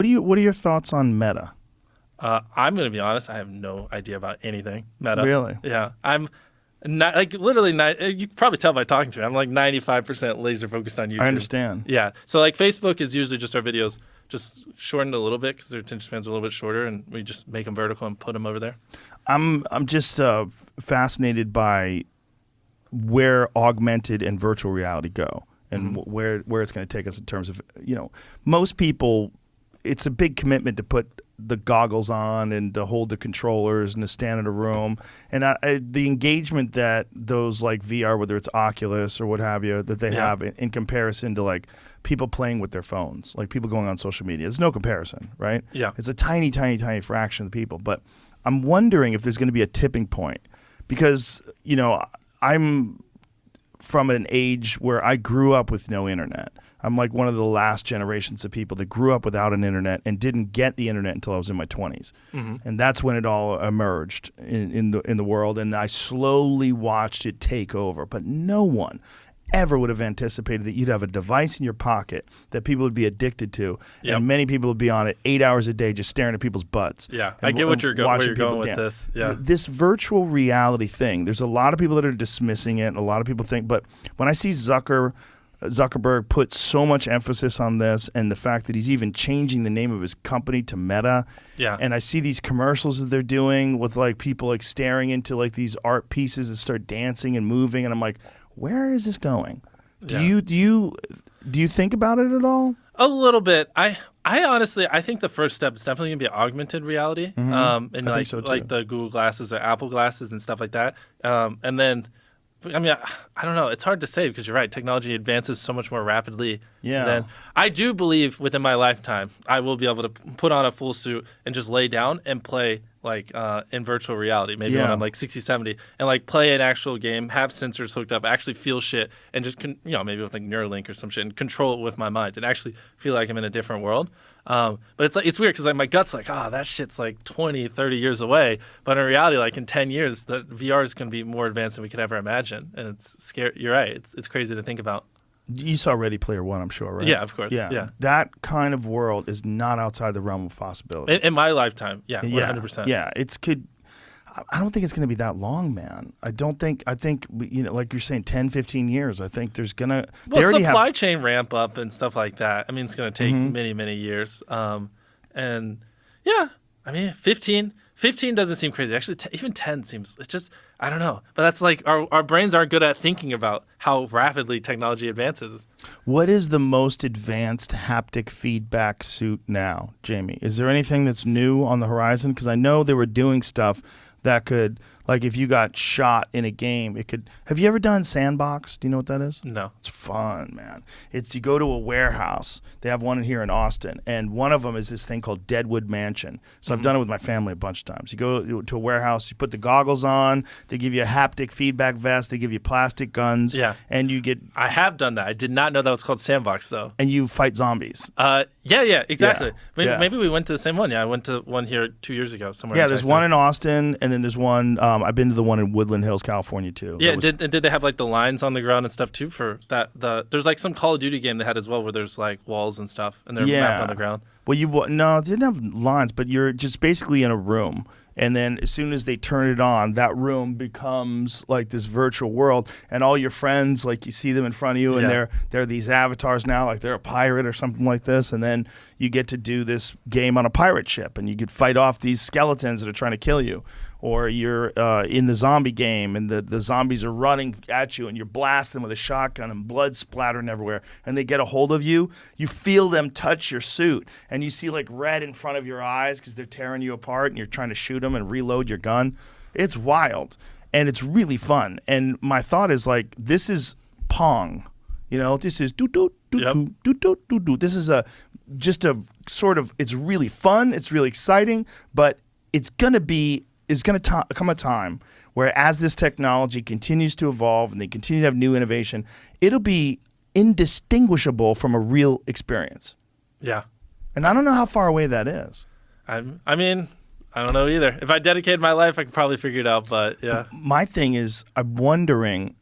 What are your thoughts on Meta? I'm going to be honest. I have no idea about anything Meta. Really? Yeah. I'm not like literally not. You can probably tell by talking to me. I'm like 95% laser focused on YouTube. I understand. Yeah. So like Facebook is usually just our videos just shortened a little bit because their attention spans are a little bit shorter, and we just make them vertical and put them over there. I'm just fascinated by where augmented and virtual reality go, and where it's going to take us in terms of, most people, it's a big commitment to put the goggles on and to hold the controllers and to stand in a room, and the engagement that those like VR, whether it's Oculus or what have you, that they have in comparison to like people playing with their phones, like people going on social media, there's no comparison, right? Yeah. It's a tiny, tiny, tiny fraction of the people, but I'm wondering if there's going to be a tipping point because, I'm from an age where I grew up with no internet. I'm like one of the last generations of people that grew up without an internet and didn't get the internet until I was in my 20s. And that's when it all emerged in the world, and I slowly watched it take over. But no one ever would have anticipated that you'd have a device in your pocket that people would be addicted to, and many people would be on it 8 hours a day just staring at people's butts. Yeah, I get where you're going with this. Yeah, this virtual reality thing, there's a lot of people that are dismissing it, and a lot of people think, but when I see Zuckerberg put so much emphasis on this, and the fact that he's even changing the name of his company to Meta, and I see these commercials that they're doing with like people like staring into like these art pieces that start dancing and moving, and I'm like, where is this going? Do you think about it at all? A little bit. I honestly, I think the first step is definitely gonna be augmented reality, and I like think so too. like the Google glasses or Apple glasses and stuff like that. And then, I mean, I don't know. It's hard to say because you're right. Technology advances so much more rapidly. Yeah. Than I do believe within my lifetime, I will be able to put on a full suit and just lay down and play like in virtual reality, maybe when I'm like 60, 70, and like play an actual game, have sensors hooked up, actually feel shit, and just, maybe with like Neuralink or some shit, and control it with my mind and actually feel like I'm in a different world. But it's weird because like my gut's like, that shit's like 20, 30 years away. But in reality, like in 10 years, the VR is going to be more advanced than we could ever imagine. And it's scary. You're right. It's crazy to think about. You saw Ready Player One, I'm sure, right? Yeah, of course. Yeah. That kind of world is not outside the realm of possibility. In my lifetime, 100%. Yeah, I don't think it's going to be that long, man. I think, like you're saying, 10, 15 years. I think there's going to... Well, supply chain ramp up and stuff like that. I mean, it's going to take many, many years. And yeah, I mean, 15 doesn't seem crazy. Actually, even 10 seems, it's just, I don't know. But that's like, our brains aren't good at thinking about how rapidly technology advances. What is the most advanced haptic feedback suit now, Jamie? Is there anything that's new on the horizon? Because I know they were doing stuff that could, like if you got shot in a game, it could... Have you ever done Sandbox? Do you know what that is? No. It's fun, man. You go to a warehouse. They have one here in Austin, and one of them is this thing called Deadwood Mansion. So I've done it with my family a bunch of times. You go to a warehouse, you put the goggles on, they give you a haptic feedback vest, they give you plastic guns, and you get... I have done that. I did not know that was called Sandbox, though. And you fight zombies. Yeah, exactly. Yeah. Maybe we went to the same one. Yeah, I went to one here 2 years ago somewhere. Yeah, there's one in Austin, and then there's one... I've been to the one in Woodland Hills, California, too. Yeah, did they have like the lines on the ground and stuff too for that? There's like some Call of Duty game they had as well where there's like walls and stuff and they're mapped on the ground. Well, no, it didn't have lines, but you're just basically in a room. And then as soon as they turn it on, that room becomes like this virtual world, and all your friends, like you see them in front of you, and they're these avatars now, like they're a pirate or something like this, and then you get to do this game on a pirate ship, and you could fight off these skeletons that are trying to kill you. Or you're in the zombie game, and the zombies are running at you, and you're blasting with a shotgun, and blood splattering everywhere, and they get a hold of you. You feel them touch your suit, and you see like red in front of your eyes because they're tearing you apart, and you're trying to shoot them and reload your gun. It's wild, and it's really fun. And my thought is like, this is Pong. This is do-do-do-do-do-do-do-do. This is just a sort of, it's really fun, it's really exciting, but it's going to come a time where as this technology continues to evolve and they continue to have new innovation, it'll be indistinguishable from a real experience. Yeah. And I don't know how far away that is. I mean, I don't know either. If I dedicated my life, I could probably figure it out, but yeah. But my thing is, I'm wondering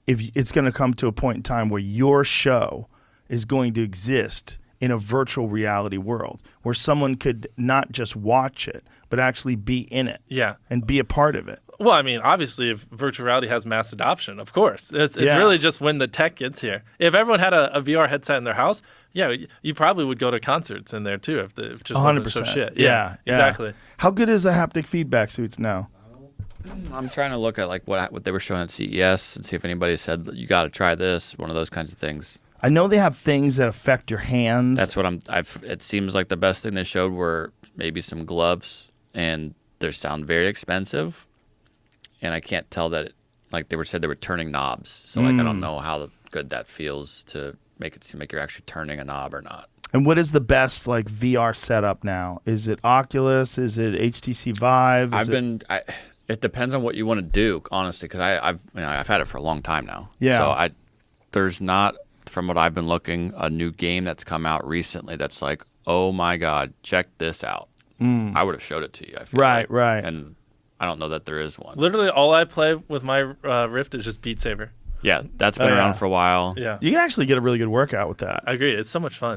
if it's going to come to a point in time where your show is going to exist in a virtual reality world where someone could not just watch it, but actually be in it and be a part of it. Well, I mean, obviously, if virtual reality has mass adoption, of course. It's really just when the tech gets here. If everyone had a VR headset in their house, you probably would go to concerts in there too if it just 100%. wasn't so shit. Yeah, exactly. How good is the haptic feedback suits now? I'm trying to look at like what they were showing at CES and see if anybody said you got to try this, one of those kinds of things. I know they have things that affect your hands. That's what it seems like the best thing they showed were maybe some gloves, and they sound very expensive. And I can't tell that like they said they were turning knobs. So like I don't know how good that feels to make it seem like you're actually turning a knob or not. And what is the best like VR setup now? Is it Oculus? Is it HTC Vive? It depends on what you want to do, honestly, because I've had it for a long time now. Yeah. So there's not, from what I've been looking, a new game that's come out recently that's like, oh my God, check this out. I would have showed it to you. I feel right. And I don't know that there is one. Literally, all I play with my Rift is just Beat Saber. Yeah, that's been around for a while. Yeah, you can actually get a really good workout with that. I agree. It's so much fun.